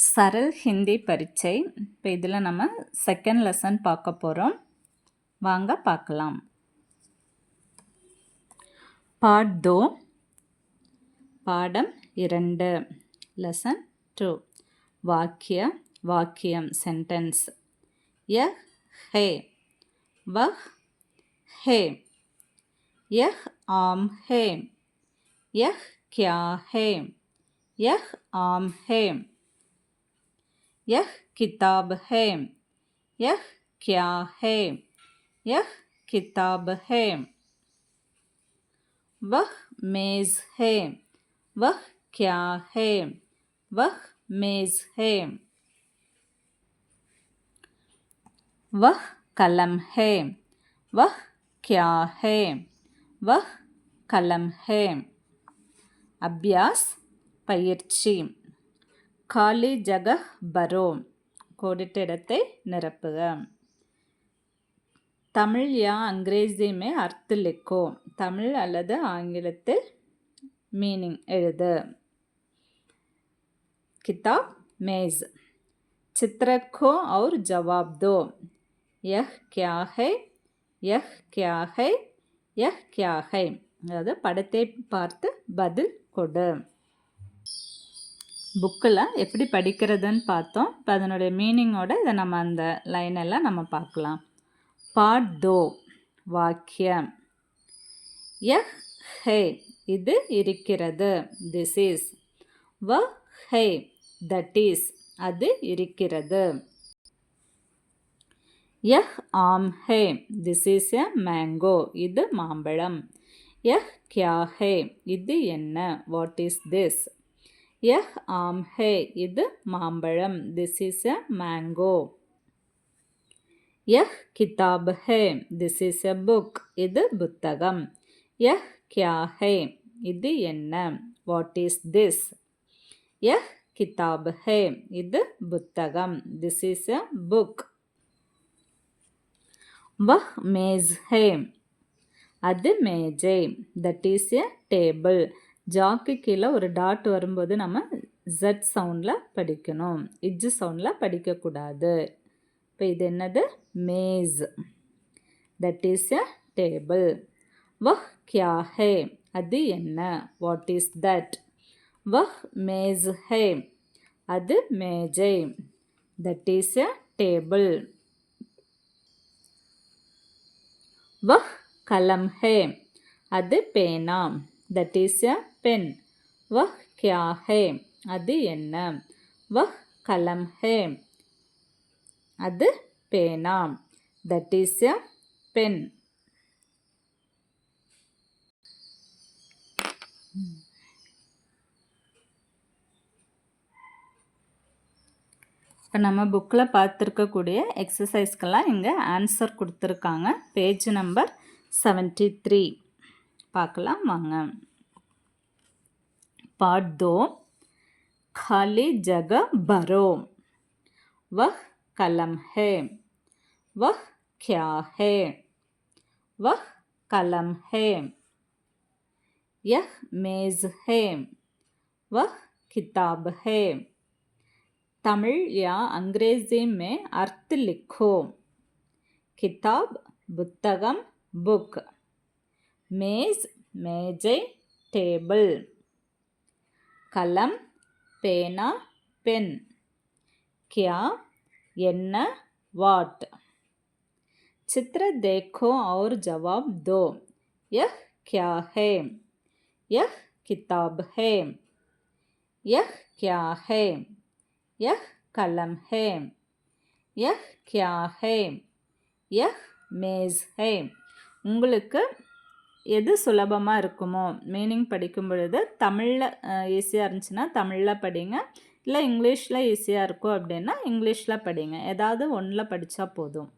சரல் ஹிந்தி பரீட்சை. இப்போ இதில் நம்ம செகண்ட் லெசன் பார்க்க போகிறோம். வாங்க பார்க்கலாம். பாட் 2 பாடம் 2 லெசன் 2 வாக்கியம் சென்டென்ஸ். யஹ் ஹே வஹ் ஹே யஹ் ஆம் ஹே யஹ் क्या है यह आम है यह किताब है यह क्या है यह किताब है वह मेज़ है वह क्या है वह मेज़ है वह कलम है वह क्या है वह कलम है அபியாஸ் பயிற்சி. காலி ஜகஹ் பரோ கோடிட்ட இடத்தை நிரப்புக. தமிழ் யா அங்கிரேசி மே அர்த்த லிக்கோ தமிழ் அல்லது ஆங்கிலத்தில் மீனிங் எழுது. கிதாப் மேஸ். சித்ரக்கோ और जवाब दो. यह क्या है यह क्या है यह क्या है அதாவது படத்தை பார்த்து பதில் கொடு. புக்கில் எப்படி படிக்கிறதுன்னு பார்த்தோம். இப்போ அதனுடைய மீனிங்கோட இதை நம்ம அந்த லைனெல்லாம் நம்ம பார்க்கலாம். பாட் 2 வாக்கியம். யஹ் ஹே இது இருக்கிறது, திஸ் இஸ். வ ஹே தட் இஸ் அது இருக்கிறது. யஹ் ஆம் ஹே திஸ் இஸ் எ மேங்கோ இது மாம்பழம். यह क्या है இது என்ன, வாட் இஸ் திஸ். यह आम है இது மாம்பழம், திஸ் இஸ் எ மேங்கோ. यह किताब है திஸ் இஸ் எ புக் இது புத்தகம். यह क्या है இது என்ன, வாட் இஸ் திஸ். यह किताब है இது புத்தகம், திஸ் இஸ் எ புக். वह मेज है அது மேஜை, that is a table. Jack கீழே ஒரு டாட் வரும்போது நம்ம ஜட் சவுண்டில் படிக்கணும், இஜ்ஜு சவுண்டில் படிக்கக்கூடாது. இப்போ இது என்னது, மேஸ், தட் இஸ் எ டேபிள். வஹ் கியா ஹே அது என்ன, வாட் இஸ் தட். வஹ் மேஸ் ஹே அது மேஜை, தட் இஸ் எ டேபிள். வஹ் कलम है அது பேனா, தட் இஸ் எ பென். வஹ் கியா ஹே அது என்ன, வஹ் கலம் ஹே அது பேனா, தட் இஸ் எ பென். இப்போ நம்ம புக்கில் பார்த்துருக்கக்கூடிய எக்ஸசைஸ்க்கெல்லாம் இங்கே ஆன்சர் கொடுத்துருக்காங்க. பேஜ் நம்பர் 73 பார்க்கலாம் வாங்க. पाठ 2 खाली जगह भरो. वह कलम है वह क्या है वह कलम है. यह मेज है वह किताब है. तमिल या अंग्रेजी में अर्थ लिखो. किताब புத்தகம் புக். மேஸ் மேஜை டேபிள். கலம் பேனா பென். கியா என்ன வாட். चित्र देखो और जवाब दो. यह क्या है यह किताब है यह क्या है यह कलम है यह क्या है यह மேஸ் ஹே. உங்களுக்கு எது சுலபமாக இருக்குமோ மீனிங் படிக்கும் பொழுது தமிழில் ஈஸியாக இருந்துச்சுன்னா தமிழில் படிங்க, இல்லை இங்கிலீஷில் ஈஸியாக இருக்கும் அப்படின்னா இங்கிலீஷில் படிங்க. ஏதாவது ஒன்றில் படித்தா போதும்.